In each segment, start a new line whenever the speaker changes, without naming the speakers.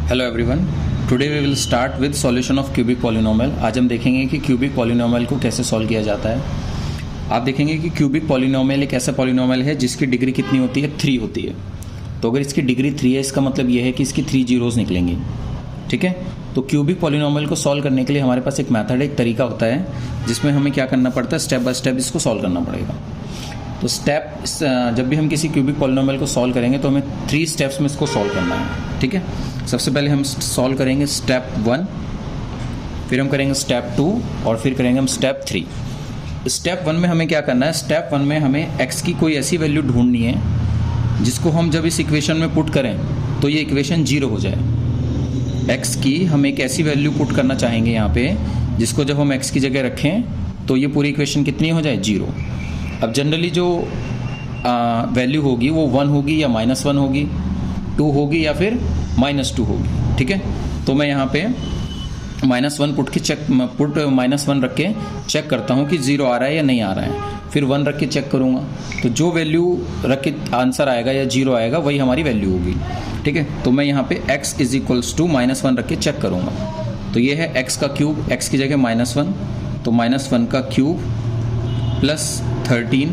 Hello everyone, today we will start with solution of cubic polynomial. आज हम देखेंगे कि क्यूबिक पॉलिनोमियल को कैसे सॉल्व किया जाता है। आप देखेंगे कि क्यूबिक पॉलिनोमियल एक ऐसा पॉलिनोमियल है जिसकी डिग्री कितनी होती है, 3 होती है। तो अगर इसकी डिग्री 3 है, इसका मतलब ये है कि इसकी 3 जीरोस निकलेंगी। ठीक है, तो क्यूबिक पॉलिनोमियल को सॉल्व करने के लिए हमारे पास एक मेथड, एक तरीका होता है जिसमें हमें क्या करना पड़ता है, स्टेप बाय स्टेप इसको सॉल्व करना पड़ेगा। तो जब भी हम किसी क्यूबिक पॉलिनोमियल को सॉल्व करेंगे तो हमें 3 स्टेप्स में इसको सॉल्व करना है। ठीक है, सबसे पहले हम सॉल्व करेंगे स्टेप 1, फिर हम करेंगे स्टेप 2 और फिर करेंगे हम स्टेप 3। स्टेप 1 में हमें क्या करना है, स्टेप 1 में हमें x की कोई ऐसी वैल्यू ढूंढनी है जिसको हम जब इस इक्वेशन में पुट करें तो ये इक्वेशन 0 हो जाए। x की हम एक ऐसी वैल्यू पुट करना चाहेंगे यहाँ पे जिसको जब हम x की जगह रखें तो ये पूरी इक्वेशन कितनी हो जाए, 0। अब जनरली जो वैल्यू होगी वो 1 होगी या -1 होगी, 2 होगी या फिर -2 होगी। ठीक है, तो मैं यहाँ पे -1 पुट -1 रख के चेक करता हूँ कि 0 आ रहा है या नहीं आ रहा है, फिर 1 रख के चेक करूँगा। तो जो वैल्यू रख के आंसर आएगा या 0 आएगा वही हमारी वैल्यू होगी। ठीक है, तो मैं यहाँ पे x = -1 रख के चेक करूँगा। तो ये है x का क्यूब, x की जगह -1, तो -1 का cube plus 13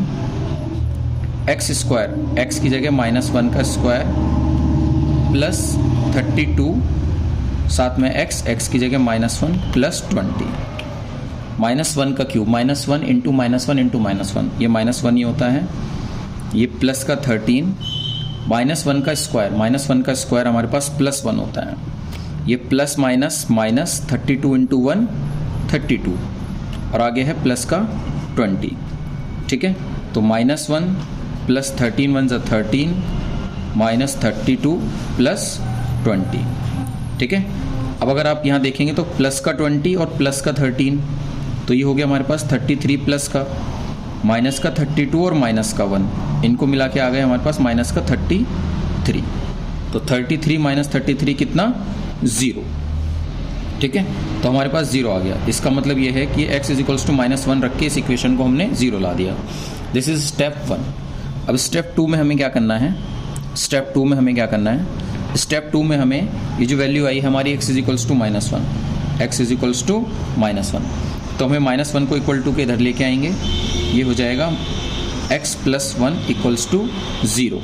x square, x की जगह -1 का स्क्वायर प्लस 32, साथ में x की जगह -1 प्लस 20। -1 का क्यूब, -1 इंटू -1 इंटू -1, ये -1 ही होता है। ये प्लस का 13, -1 का स्क्वायर हमारे पास +1 होता है। ये प्लस माइनस माइनस 32 इंटू 1 32, और आगे है प्लस का 20। ठीक है, तो -1 प्लस 13 1 = 13 -32 प्लस 20। ठीक है, अब अगर आप यहाँ देखेंगे तो प्लस का 20 और प्लस का 13, तो ये हो गया हमारे पास 33 प्लस का, माइनस का 32 और माइनस का 1, इनको मिला के आ गए हमारे पास माइनस का 33। तो 33 माइनस 33 कितना, 0। ठीक है, तो हमारे पास 0 आ गया। इसका मतलब ये है कि x = -1 रख के इस इक्वेशन को हमने 0 ला दिया। This is step 1। अब स्टेप 2 में हमें क्या करना है, स्टेप 2 में हमें ये जो वैल्यू आई हमारी x = -1, तो हमें -1 को इक्वल टू के इधर लेके आएंगे, ये हो जाएगा x + 1 = 0।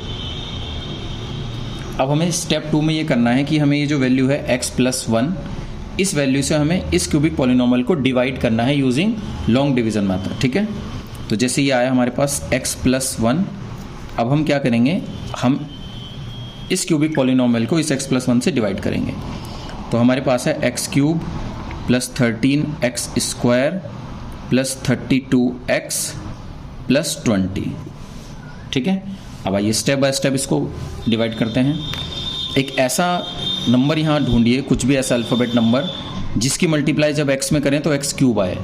अब हमें स्टेप 2 में ये करना है कि हमें ये जो वैल्यू है x + 1, इस वैल्यू से हमें इस क्यूबिक पॉलिनोमियल को डिवाइड करना है यूजिंग लॉन्ग डिवीजन मेथड। ठीक है, तो जैसे ये आया हमारे पास x + 1, अब हम क्या करेंगे, हम इस क्यूबिक पॉलिनोमियल को इस x + 1 से डिवाइड करेंगे। तो हमारे पास है x³ + 13x² + 32x + 20। ठीक है, अब आइए स्टेप बाय स्टेप इसको डिवाइड करते हैं। एक ऐसा नंबर यहाँ ढूंढिए, कुछ भी ऐसा अल्फ़ाबेट नंबर जिसकी मल्टीप्लाई जब x में करें तो x³ आए,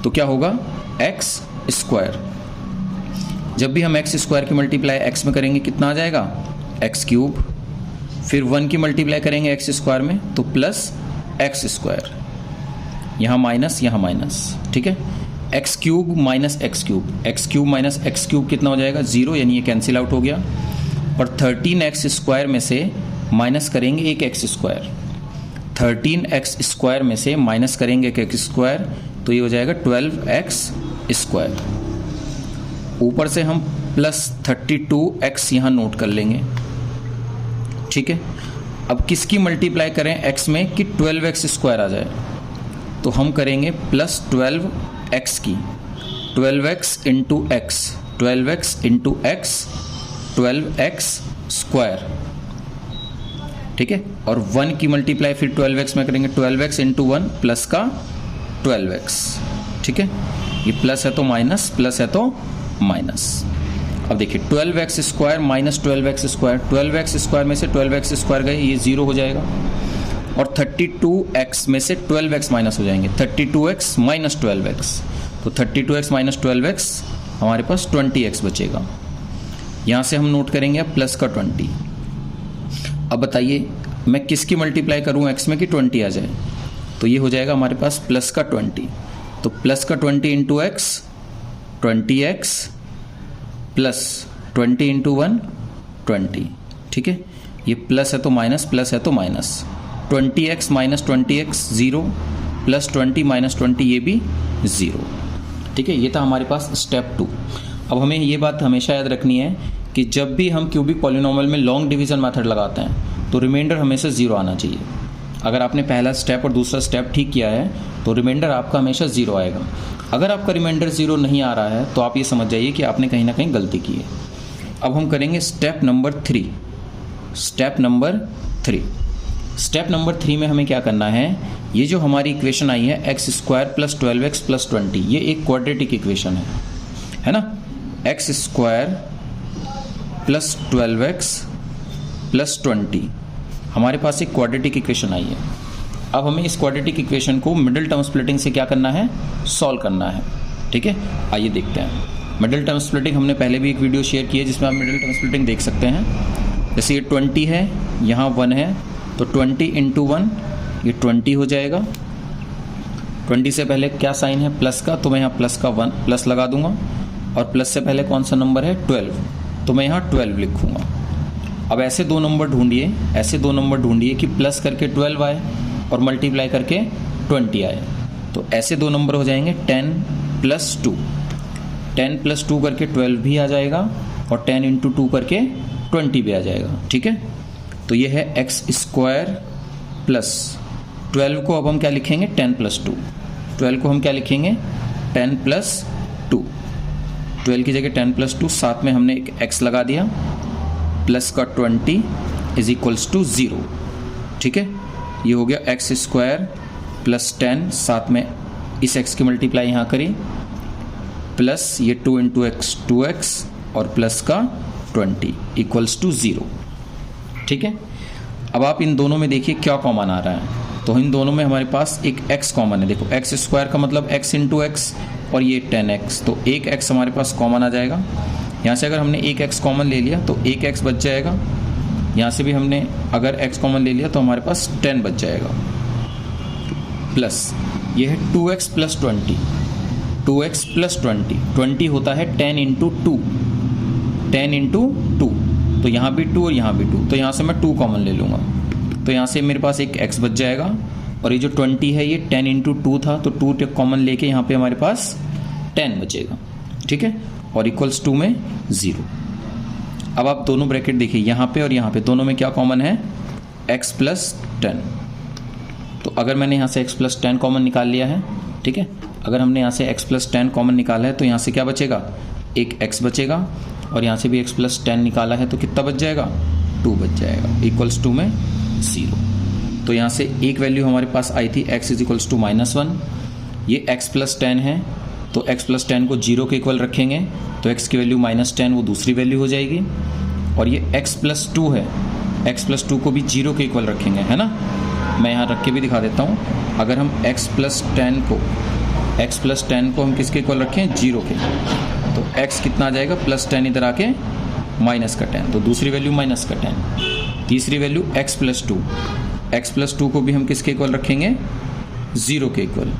तो क्या होगा, x²। जब भी हम x² की मल्टीप्लाई x में करेंगे कितना आ जाएगा, x³। फिर 1 की मल्टीप्लाई करेंगे x² में तो प्लस x², यहाँ माइनस यहाँ माइनस। ठीक है, x³ minus x³ minus x³ कितना हो जाएगा, 0, यानी ये कैंसिल आउट हो गया। और 13x² में से माइनस करेंगे एक x², 13x² में से माइनस करेंगे एक x², तो ये हो जाएगा 12x²। ऊपर से हम प्लस 32x यहाँ नोट कर लेंगे। ठीक है, अब किसकी मल्टीप्लाई करें x में कि 12x² आ जाए, तो हम करेंगे प्लस 12x की, 12x into x, 12x into x, 12x²। ठीक है, और 1 की मल्टीप्लाई फिर 12x में करेंगे, 12x इंटू 1 प्लस का 12x। ठीक है, ये प्लस है तो माइनस, प्लस है तो माइनस। अब देखिए 12x² माइनस 12x², 12x² में से 12x² गए, ये 0 हो जाएगा। और 32x में से 12x माइनस हो जाएंगे, 32x माइनस 12x, तो 32x माइनस 12x हमारे पास 20x बचेगा। यहाँ से हम नोट करेंगे प्लस का 20। अब बताइए मैं किसकी मल्टीप्लाई करूँ x में कि 20 आ जाए, तो ये हो जाएगा हमारे पास प्लस का 20, तो प्लस का 20 into x, 20x plus 20 into 1 20। ठीक है, ये प्लस है तो माइनस, प्लस है तो minus, 20x minus 20x 0 plus 20 minus 20 ये भी 0। ठीक है, ये था हमारे पास स्टेप 2। अब हमें ये बात हमेशा याद रखनी है कि जब भी हम क्यूबिक पॉलिनोमियल में लॉन्ग डिवीज़न मेथड लगाते हैं तो रिमाइंडर हमेशा 0 आना चाहिए। अगर आपने पहला स्टेप और दूसरा स्टेप ठीक किया है तो रिमाइंडर आपका हमेशा 0 आएगा। अगर आपका रिमाइंडर 0 नहीं आ रहा है तो आप ये समझ जाइए कि आपने कहीं ना कहीं गलती की है। अब हम करेंगे स्टेप नंबर 3। स्टेप नंबर 3 में हमें क्या करना है, ये जो हमारी इक्वेशन आई है x square plus 12x plus 20, ये एक क्वाड्रेटिक इक्वेशन है ना। x square plus 12x plus 20 हमारे पास एक क्वाड्रेटिक इक्वेशन आई है। अब हमें इस क्वाड्रेटिक इक्वेशन को मिडिल टर्म स्प्लिटिंग से क्या करना है, सॉल्व करना है। ठीक है, आइए देखते हैं। मिडिल टर्म स्प्लिटिंग हमने पहले भी एक वीडियो शेयर की है जिसमें आप मिडिल टर्म स्प्लिटिंग देख सकते हैं। जैसे ये 20 है, यहाँ 1 है, तो 20 इंटू 1 ये 20 हो जाएगा। 20 से पहले क्या साइन है, प्लस का, तो मैं यहाँ प्लस का 1 प्लस लगा दूंगा। और प्लस से पहले कौन सा नंबर है, 12, तो मैं यहाँ 12 लिखूंगा। अब ऐसे दो नंबर ढूंढिए कि प्लस करके 12 आए और मल्टीप्लाई करके 20 आए। तो ऐसे दो नंबर हो जाएंगे 10 प्लस 2। 10 प्लस 2 करके 12 भी आ जाएगा और 10 इंटू 2 करके 20 भी आ जाएगा। ठीक है, तो ये है एक्स स्क्वायर प्लस 12 को अब हम क्या लिखेंगे, 10 प्लस 2। 12 को हम क्या लिखेंगे, 10 प्लस 2। 12 की जगह 10 प्लस 2, साथ में हमने एक x लगा दिया, प्लस का 20 इज इक्वल्स टू 0। ठीक है, ये हो गया एक्स स्क्वायर प्लस 10, साथ में इस x की मल्टीप्लाई यहाँ करी, प्लस ये 2 इंटू एक्स 2x और प्लस का 20 इक्वल्स टू 0। ठीक है, अब आप इन दोनों में देखिए क्या कॉमन आ रहा है। तो इन दोनों में हमारे पास एक x कॉमन है। देखो x स्क्वायर का मतलब x इंटू एक्स और ये 10x, तो एक x हमारे पास कॉमन आ जाएगा। यहाँ से अगर हमने एक x कॉमन ले लिया तो एक x बच जाएगा। यहाँ से भी हमने अगर x कॉमन ले लिया तो हमारे पास 10 बच जाएगा। प्लस ये है 2x प्लस 20, 2x प्लस 20 होता है 10 इंटू 2, 10 इंटू 2, तो यहाँ भी 2 और यहाँ भी 2, तो यहाँ से मैं 2 कॉमन ले लूँगा। तो यहाँ से मेरे पास एक x बच जाएगा और ये जो 20 है ये 10 इंटू 2 था, तो 2 कॉमन लेके यहाँ पे हमारे पास 10 बचेगा। ठीक है, और इक्वल्स 2 में 0। अब आप दोनों ब्रैकेट देखिए, यहाँ पे और यहाँ पे दोनों में क्या कॉमन है, x प्लस 10। तो अगर मैंने यहाँ से x प्लस 10 कॉमन निकाल लिया है, ठीक है, अगर हमने यहाँ से x प्लस 10 कॉमन निकाला है तो यहाँ से क्या बचेगा, एक x बचेगा, और यहाँ से भी x प्लस 10 निकाला है तो कितना बच जाएगा, 2 बच जाएगा, इक्वल्स 2 में 0। तो यहाँ से एक वैल्यू हमारे पास आई थी x इज इक्वल्स टू -1। ये x प्लस 10 है, तो x प्लस 10 को 0 के इक्वल रखेंगे तो x की वैल्यू -10 वो दूसरी वैल्यू हो जाएगी। और ये x प्लस 2 है, x प्लस 2 को भी 0 के इक्वल रखेंगे, है ना। मैं यहाँ रख के भी दिखा देता हूँ। अगर हम x प्लस 10 को हम किसके इक्वल रखें, 0 के, तो x कितना आ जाएगा, प्लस 10 इधर आके माइनस का 10, तो दूसरी वैल्यू माइनस का 10। तीसरी वैल्यू x प्लस 2 को भी हम किसके इक्वल रखेंगे, 0 के इक्वल,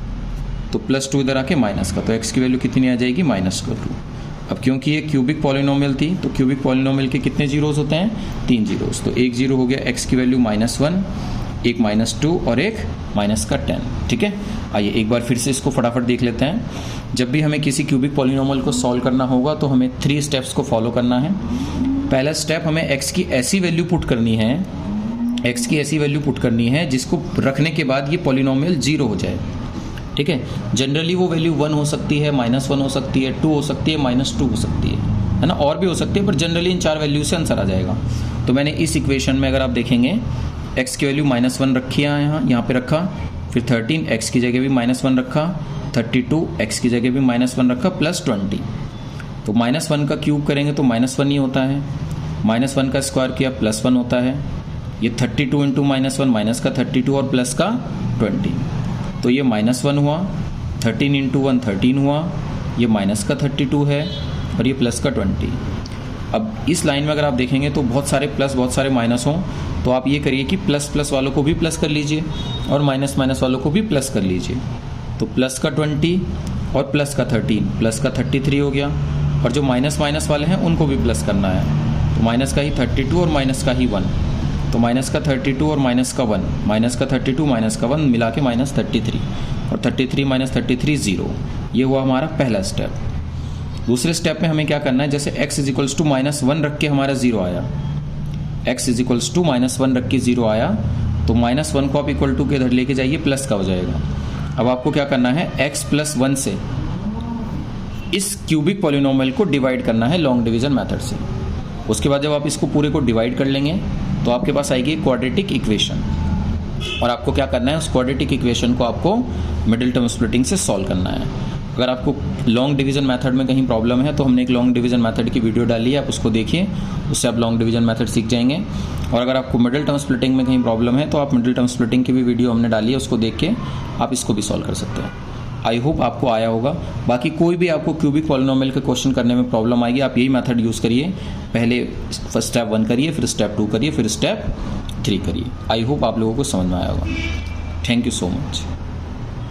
तो प्लस 2 इधर आके माइनस का, तो x की वैल्यू कितनी आ जाएगी, -2। अब क्योंकि ये क्यूबिक पॉलिनोमियल थी तो क्यूबिक पॉलिनोमियल के कितने जीरोस होते हैं, 3 जीरोस, तो एक जीरो हो गया x की वैल्यू -1, एक -2 और एक माइनस का 10। ठीक है, आइए एक बार फिर से इसको फटाफट देख लेते हैं। जब भी हमें किसी क्यूबिक पॉलिनोमियल को सॉल्व करना होगा तो हमें 3 स्टेप्स को फॉलो करना है। पहला स्टेप, हमें x की ऐसी वैल्यू पुट करनी है जिसको रखने के बाद ये पॉलिनोमियल 0 हो जाए। ठीक है, जनरली वो वैल्यू 1 हो सकती है, -1 हो सकती है, 2 हो सकती है, -2 हो सकती है ना, और भी हो सकती है, पर जनरली इन 4 वैल्यू से आंसर आ जाएगा। तो मैंने इस इक्वेशन में अगर आप देखेंगे x की वैल्यू -1 रखी है, यहाँ पे रखा, फिर 13 x की जगह भी -1 रखा, 32 x की जगह भी -1 रखा, प्लस 20। तो -1 का क्यूब करेंगे तो -1 ही होता है, -1 का स्क्वायर किया +1 होता है। ये 32 इंटू -1 माइनस का 32 और प्लस का 20, तो ये -1 हुआ, 13 इंटू 1 13 हुआ, ये माइनस का 32 है और ये प्लस का 20। अब इस लाइन में अगर आप देखेंगे तो बहुत सारे प्लस बहुत सारे माइनस हों, तो आप ये करिए कि प्लस प्लस वालों को भी प्लस कर लीजिए और माइनस माइनस वालों को भी प्लस कर लीजिए। तो प्लस का 20 और प्लस का 13, प्लस का 33 हो गया, और जो माइनस माइनस वाले हैं उनको भी प्लस करना है, तो माइनस का ही 32 और माइनस का ही 1, तो माइनस का 32 और माइनस का 1, माइनस का 32 माइनस का 1 मिला के माइनस 33, और 33 माइनस 33 0। ये हुआ हमारा पहला स्टेप। दूसरे स्टेप में हमें क्या करना है, जैसे x इज इक्वल्स टू -1 रख के हमारा 0 आया, x इज इक्वल्स टू -1 रख के 0 आया, तो -1 को आप इक्वल टू के इधर लेके जाइए, प्लस का हो जाएगा। अब आपको क्या करना है, x प्लस 1 से इस क्यूबिक पॉलिनोमियल को डिवाइड करना है लॉन्ग डिवीजन मेथड से। उसके बाद जब आप इसको पूरे को डिवाइड कर लेंगे तो आपके पास आएगी क्वाड्रेटिक इक्वेशन, और आपको क्या करना है, उस क्वाड्रेटिक इक्वेशन को आपको मिडिल टर्म स्प्लिटिंग से सॉल्व करना है। अगर आपको लॉन्ग डिवीजन मेथड में कहीं प्रॉब्लम है तो हमने एक लॉन्ग डिवीजन मेथड की वीडियो डाली है, आप उसको देखिए, उससे आप लॉन्ग डिवीजन मेथड सीख जाएंगे। और अगर आपको मिडिल टर्म स्प्लिटिंग में कहीं प्रॉब्लम है तो आप मिडिल टर्म स्प्लिटिंग की भी वीडियो हमने डाली है, उसको देख के आप इसको भी सॉल्व कर सकते हैं। आई होप आपको आया होगा। बाकी कोई भी आपको क्यूबिक पॉलिनोमियल के क्वेश्चन करने में प्रॉब्लम आएगी, आप यही मेथड यूज़ करिए। पहले फर्स्ट स्टेप 1 करिए, फिर स्टेप 2 करिए, फिर स्टेप 3 करिए। आई होप आप लोगों को समझ में आया होगा। Thank you so much.